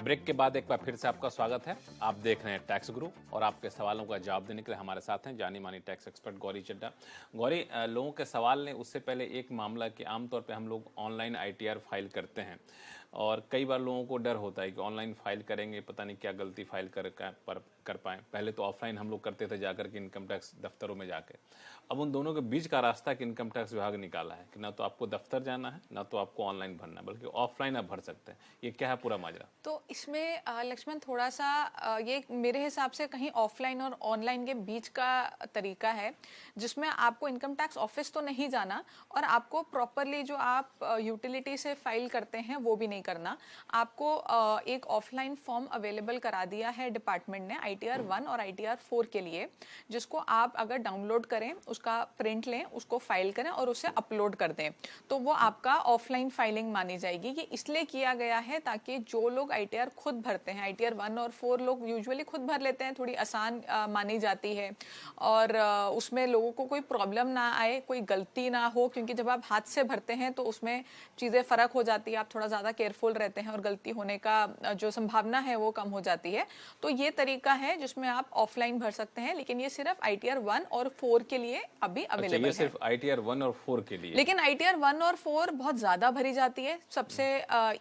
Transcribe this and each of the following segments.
Break के बाद एक बार फिर से आपका स्वागत है। आप देख रहे हैं टैक्स गुरु और आपके सवालों का जवाब देने के लिए हमारे साथ हैं जानी मानी टैक्स एक्सपर्ट गौरी चड्ढा। गौरी, लोगों के सवाल ने उससे पहले एक मामला कि आमतौर पे हम लोग ऑनलाइन आईटीआर फाइल करते हैं और कई बार लोगों को डर होता है कि ऑनलाइन फाइल करेंगे पता नहीं क्या गलती फाइल कर पाएँ। पहले तो ऑफलाइन हम लोग करते थे जाकर के इनकम टैक्स दफ्तरों में जाकर। अब उन दोनों के बीच का रास्ता कि इनकम टैक्स विभाग निकाला है कि ना तो आपको दफ्तर जाना है ना तो आपको ऑनलाइन भरना है, बल्कि ऑफलाइन आप भर सकते हैं। ये क्या है पूरा माजरा? तो इसमें लक्ष्मण थोड़ा सा ये मेरे हिसाब से कहीं ऑफलाइन और ऑनलाइन के बीच का तरीका है, जिसमें आपको इनकम टैक्स ऑफिस तो नहीं जाना और आपको प्रॉपरली जो आप यूटिलिटी से फाइल करते हैं वो भी नहीं करना। आपको एक ऑफलाइन फॉर्म अवेलेबल करा दिया है डिपार्टमेंट ने ITR 1 और ITR 4 के लिए, जिसको आप अगर डाउनलोड करें, उसका प्रिंट लें, उसको फाइल करें और उसे अपलोड कर दें, तो वो आपका ऑफलाइन फाइलिंग मानी जाएगी। ये इसलिए किया गया है ताकि जो लोग ITR खुद भरते हैं, ITR 1 और 4 लोग यूजुअली खुद भर लेते हैं, थोड़ी आसान मानी जाती है और उसमें लोगों को कोई प्रॉब्लम ना आए, कोई गलती ना हो, क्योंकि जब आप हाथ से भरते हैं तो उसमें चीज़ें फ़र्क हो जाती है, आप थोड़ा ज़्यादा केयरफुल रहते हैं और गलती होने का जो संभावना है वो कम हो जाती है। तो ये तरीका है जिसमें आप ऑफलाइन भर सकते हैं, लेकिन ये सिर्फ ITR 1 और 4 के लिए अभी अवेलेबल है। सिर्फ ITR 1 और 4 के लिए, लेकिन ITR 1 और 4 बहुत ज्यादा भरी जाती है, सबसे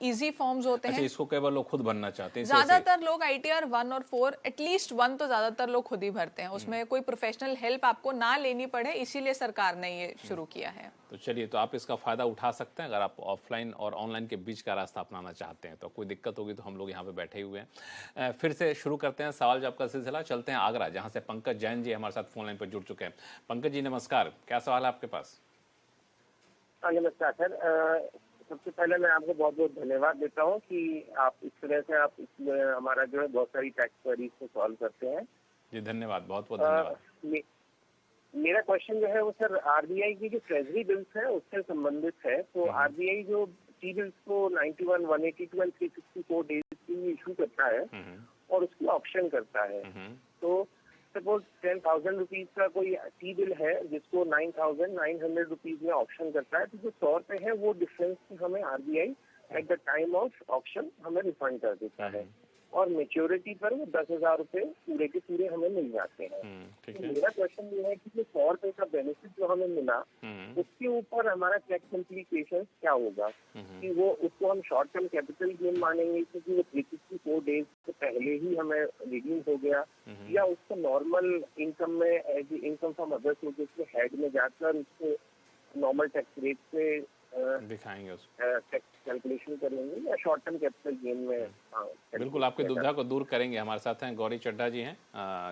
इजी फॉर्म्स होते हैं। इसको कई बार लोग खुद भरना चाहते हैं। ज्यादातर लोग ITR 1 और 4 एटलीस्ट 1 तो ज्यादातर लोग खुद ही भरते हैं, उसमें कोई प्रोफेशनल हेल्प आपको ना लेनी पड़े, इसीलिए सरकार ने ये शुरू किया है। तो चलिए, तो आप इसका फायदा उठा सकते हैं। अगर आप ऑफलाइन और ऑनलाइन के बीच का रास्ता अपनाना चाहते हैं तो कोई दिक्कत होगी तो हम लोग यहाँ पे बैठे हुए हैं। फिर से शुरू करते हैं सवाल जवाब का सिलसिला। चलते हैं आगरा, जहाँ से पंकज जैन जी हमारे साथ फोन लाइन पर जुड़ चुके हैं। पंकज जी नमस्कार, क्या सवाल है आपके पास? नमस्कार सर। सबसे पहले मैं आपको बहुत बहुत धन्यवाद देता हूँ कि आप इस तरह से आप इसमें हमारा जो है बहुत सारी टैक्स क्वेरीज को सॉल्व करते हैं। जी धन्यवाद, बहुत बहुत धन्यवाद। मेरा क्वेश्चन जो है वो सर आरबीआई की जो ट्रेजरी बिल्स है उससे संबंधित है। तो आरबीआई जो टी बिल्स को 91, 182 एंड 364 डेज के लिए इशू करता है और उसकी ऑप्शन करता है। तो सपोज 10,000 रुपीज का कोई टी बिल है जिसको 9,900 रुपीज में ऑप्शन करता है, तो जो 100 रुपए है वो डिफरेंस हमें RBI at the time of option हमें रिफंड कर देता है और मेच्योरिटी पर वो 10,000 रुपए पूरे के पूरे हमें मिल जाते हैं। तो मेरा क्वेश्चन ये है कि जो 100 रुपए का बेनिफिट जो हमें मिला उसके ऊपर हमारा टैक्स इम्प्लीकेशन क्या होगा, कि वो उसको हम शॉर्ट टर्म कैपिटल गेन मानेंगे क्योंकि वो 364 डेज से पहले ही हमें रिडीम हो गया, या उसको नॉर्मल इनकम में as income from other sources के हेड में जाकर उसको नॉर्मल टैक्स रेट से दिखाएंगे टैक्स कैलकुलेशन करेंगे या शॉर्ट टर्म कैपिटल गेन में। बिल्कुल, आपकी दुविधा को दूर करेंगे। हमारे साथ हैं गौरी चड्ढा जी हैं,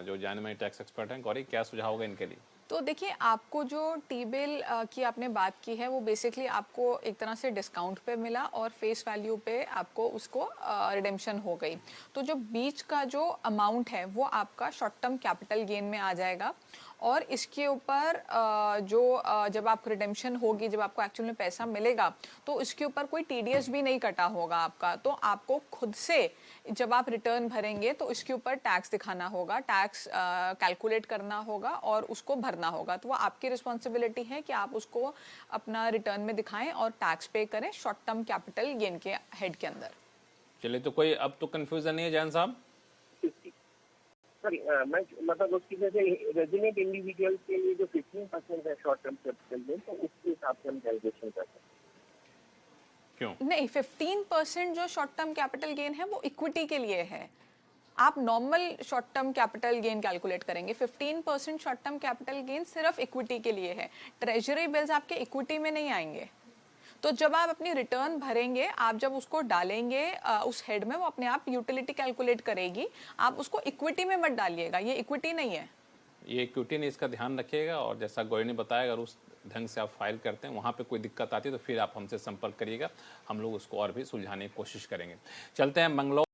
जो जाने माने टैक्स एक्सपर्ट हैं। गौरी, क्या सुझाव होगा इनके लिए? तो देखिए, आपको जो टी बिल की आपने बात की है वो बेसिकली आपको एक तरह से डिस्काउंट पे मिला और फेस वैल्यू पे आपको उसको रिडेम्पशन हो गई। तो जो बीच का जो अमाउंट है वो आपका शॉर्ट टर्म कैपिटल गेन में आ जाएगा और इसके ऊपर जब आप रिडेम्पशन होगी, जब आपको एक्चुअल में पैसा मिलेगा, तो इसके ऊपर कोई TDS भी नहीं कटा होगा आपका। तो आपको खुद से जब आप रिटर्न भरेंगे तो इसके ऊपर टैक्स दिखाना होगा, टैक्स कैलकुलेट करना होगा और उसको भरना होगा। तो वो आपकी रिस्पॉन्सिबिलिटी है कि आप उसको अपना रिटर्न में दिखाएं और टैक्स पे करें शॉर्ट टर्म कैपिटल गेन के हेड के अंदर। चलिए, तो कोई अब तो कंफ्यूजन नहीं है जैन साहब? मैं मतलब उसकी वजह से रेजिडेंट इंडिविजुअल के लिए जो 15% है शॉर्ट टर्म कैपिटल गेन, तो उसके हिसाब से हम कैलकुलेशन करते हैं। क्यों नहीं, 15% जो शॉर्ट टर्म कैपिटल गेन है वो इक्विटी के लिए है। आप normal short term capital gain calculate करेंगे। 15% शॉर्ट टर्म कैपिटल गेन सिर्फ इक्विटी के लिए है। ट्रेजरी बिल्स आपके इक्विटी में नहीं आएंगे। तो जब आप अपनी रिटर्न भरेंगे, आप जब उसको डालेंगे उस हेड में, वो अपने आप यूटिलिटी कैलकुलेट करेगी। आप उसको इक्विटी में मत डालिएगा, ये इक्विटी नहीं है। ये इक्विटी नहीं, इसका ध्यान रखिएगा। और जैसा गौरी ने बताया, अगर उस ढंग से आप फाइल करते हैं, वहाँ पे कोई दिक्कत आती है तो फिर आप हमसे संपर्क करिएगा, हम लोग उसको और भी सुलझाने की कोशिश करेंगे। चलते हैं मंगलौर।